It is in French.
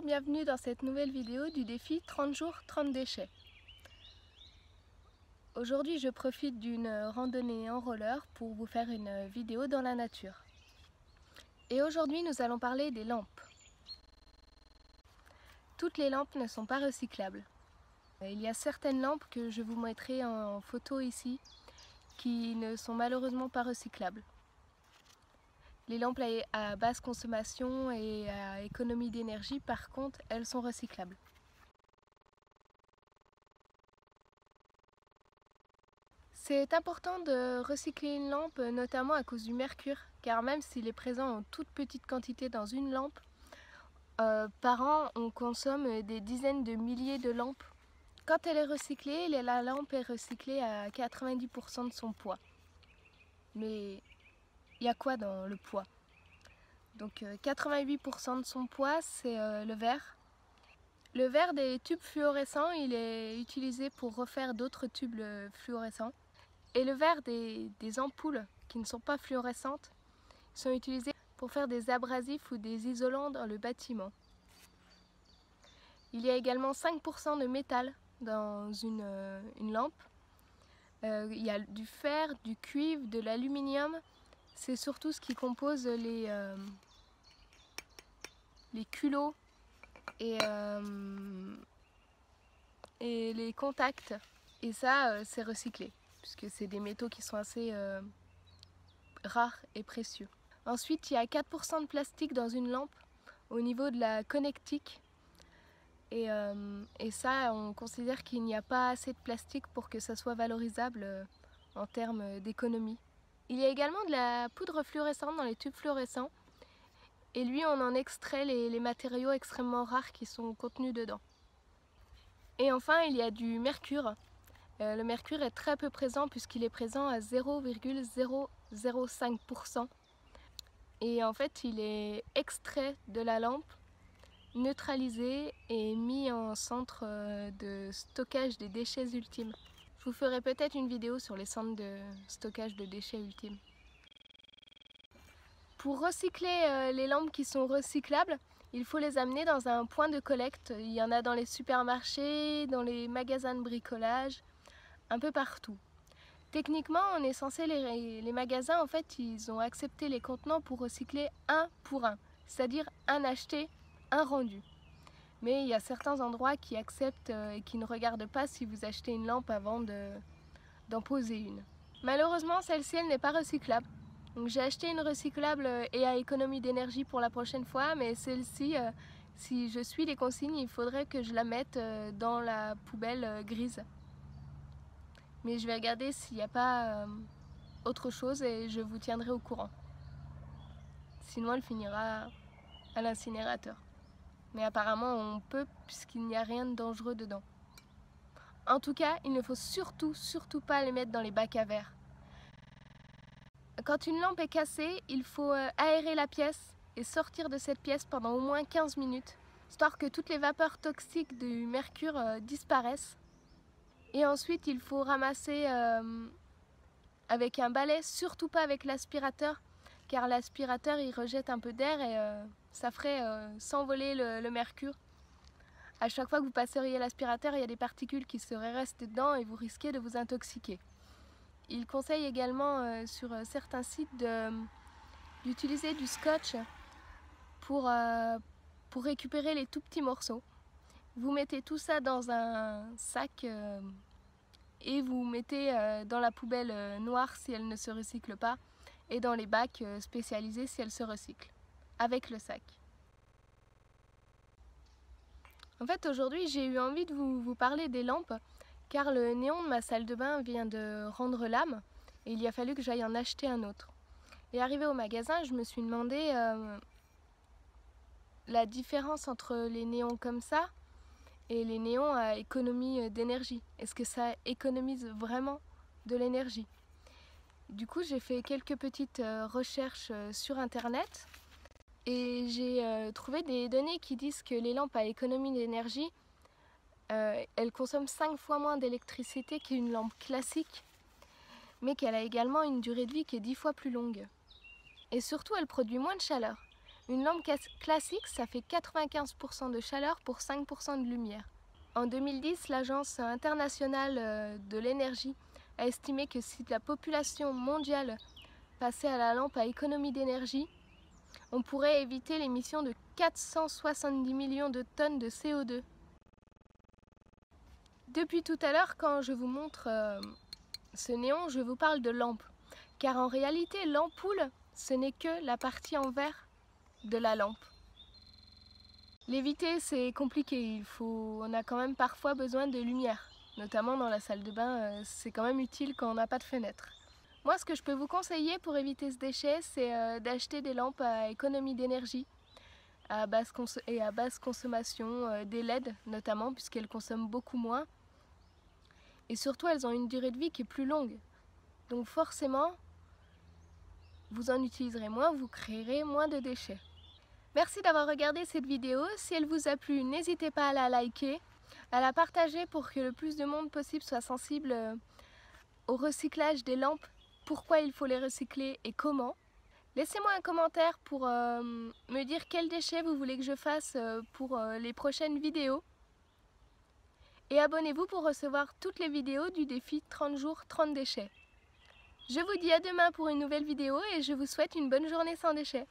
bienvenue dans cette nouvelle vidéo du défi 30 jours 30 déchets. Aujourd'hui je profite d'une randonnée en roller pour vous faire une vidéo dans la nature. Et aujourd'hui nous allons parler des lampes. Toutes les lampes ne sont pas recyclables. Il y a certaines lampes que je vous mettrai en photo ici qui ne sont malheureusement pas recyclables. Les lampes à basse consommation et à économie d'énergie, par contre, elles sont recyclables. C'est important de recycler une lampe, notamment à cause du mercure, car même s'il est présent en toute petite quantité dans une lampe, par an on consomme des dizaines de milliers de lampes. Quand elle est recyclée, la lampe est recyclée à 90% de son poids. Mais il y a quoi dans le poids? Donc 88% de son poids, c'est le verre. Le verre des tubes fluorescents, il est utilisé pour refaire d'autres tubes fluorescents. Et le verre des ampoules qui ne sont pas fluorescentes sont utilisés pour faire des abrasifs ou des isolants dans le bâtiment. Il y a également 5% de métal dans une lampe. Il y a du fer, du cuivre, de l'aluminium. C'est surtout ce qui compose les culots et les contacts. Et ça, c'est recyclé, puisque c'est des métaux qui sont assez rares et précieux. Ensuite, il y a 4% de plastique dans une lampe au niveau de la connectique. Et ça, on considère qu'il n'y a pas assez de plastique pour que ça soit valorisable en termes d'économie. Il y a également de la poudre fluorescente dans les tubes fluorescents. Et lui, on en extrait les matériaux extrêmement rares qui sont contenus dedans. Et enfin, il y a du mercure. Le mercure est très peu présent puisqu'il est présent à 0,005%. Et en fait, il est extrait de la lampe, neutralisé et mis en centre de stockage des déchets ultimes. Je vous ferai peut-être une vidéo sur les centres de stockage de déchets ultimes. Pour recycler les lampes qui sont recyclables, il faut les amener dans un point de collecte. Il y en a dans les supermarchés, dans les magasins de bricolage, un peu partout. Techniquement, on est censé les magasins, en fait, ils ont accepté les contenants pour recycler un pour un, c'est-à-dire un acheté, un rendu. Mais il y a certains endroits qui acceptent et qui ne regardent pas si vous achetez une lampe avant d'en poser une. Malheureusement, celle-ci, elle n'est pas recyclable. Donc j'ai acheté une recyclable et à économie d'énergie pour la prochaine fois, mais celle-ci, si je suis les consignes, il faudrait que je la mette dans la poubelle grise. Mais je vais regarder s'il n'y a pas autre chose et je vous tiendrai au courant. Sinon elle finira à l'incinérateur. Mais apparemment on peut puisqu'il n'y a rien de dangereux dedans. En tout cas, il ne faut surtout pas les mettre dans les bacs à verre. Quand une lampe est cassée, il faut aérer la pièce et sortir de cette pièce pendant au moins 15 minutes, histoire que toutes les vapeurs toxiques du mercure disparaissent. Et ensuite, il faut ramasser avec un balai, surtout pas avec l'aspirateur, car l'aspirateur il rejette un peu d'air et ça ferait s'envoler le mercure. À chaque fois que vous passeriez l'aspirateur, il y a des particules qui seraient restées dedans et vous risquez de vous intoxiquer. Il conseille également sur certains sites d'utiliser du scotch pour récupérer les tout petits morceaux. Vous mettez tout ça dans un sac et vous mettez dans la poubelle noire si elle ne se recycle pas et dans les bacs spécialisés si elle se recycle, avec le sac. En fait, aujourd'hui, j'ai eu envie de vous parler des lampes car le néon de ma salle de bain vient de rendre l'âme et il a fallu que j'aille en acheter un autre. Et arrivé au magasin, je me suis demandé la différence entre les néons comme ça et les néons à économie d'énergie. Est-ce que ça économise vraiment de l'énergie? Du coup, j'ai fait quelques petites recherches sur internet et j'ai trouvé des données qui disent que les lampes à économie d'énergie elle consomme 5 fois moins d'électricité qu'une lampe classique, mais qu'elle a également une durée de vie qui est 10 fois plus longue. Et surtout, elle produit moins de chaleur. Une lampe classique, ça fait 95% de chaleur pour 5% de lumière. En 2010, l'Agence internationale de l'énergie a estimé que si la population mondiale passait à la lampe à économie d'énergie, on pourrait éviter l'émission de 470 millions de tonnes de CO2. Depuis tout à l'heure, quand je vous montre ce néon, je vous parle de lampe. Car en réalité, l'ampoule, ce n'est que la partie en verre de la lampe. L'éviter, c'est compliqué. On a quand même parfois besoin de lumière. Notamment dans la salle de bain, c'est quand même utile quand on n'a pas de fenêtre. Moi, ce que je peux vous conseiller pour éviter ce déchet, c'est d'acheter des lampes à économie d'énergie à basse consommation, des LED notamment, puisqu'elles consomment beaucoup moins. Et surtout, elles ont une durée de vie qui est plus longue. Donc forcément, vous en utiliserez moins, vous créerez moins de déchets. Merci d'avoir regardé cette vidéo. Si elle vous a plu, n'hésitez pas à la liker, à la partager pour que le plus de monde possible soit sensible au recyclage des lampes, pourquoi il faut les recycler et comment. Laissez-moi un commentaire pour me dire quels déchets vous voulez que je fasse pour les prochaines vidéos. Et abonnez-vous pour recevoir toutes les vidéos du défi 30 jours 30 déchets. Je vous dis à demain pour une nouvelle vidéo et je vous souhaite une bonne journée sans déchets.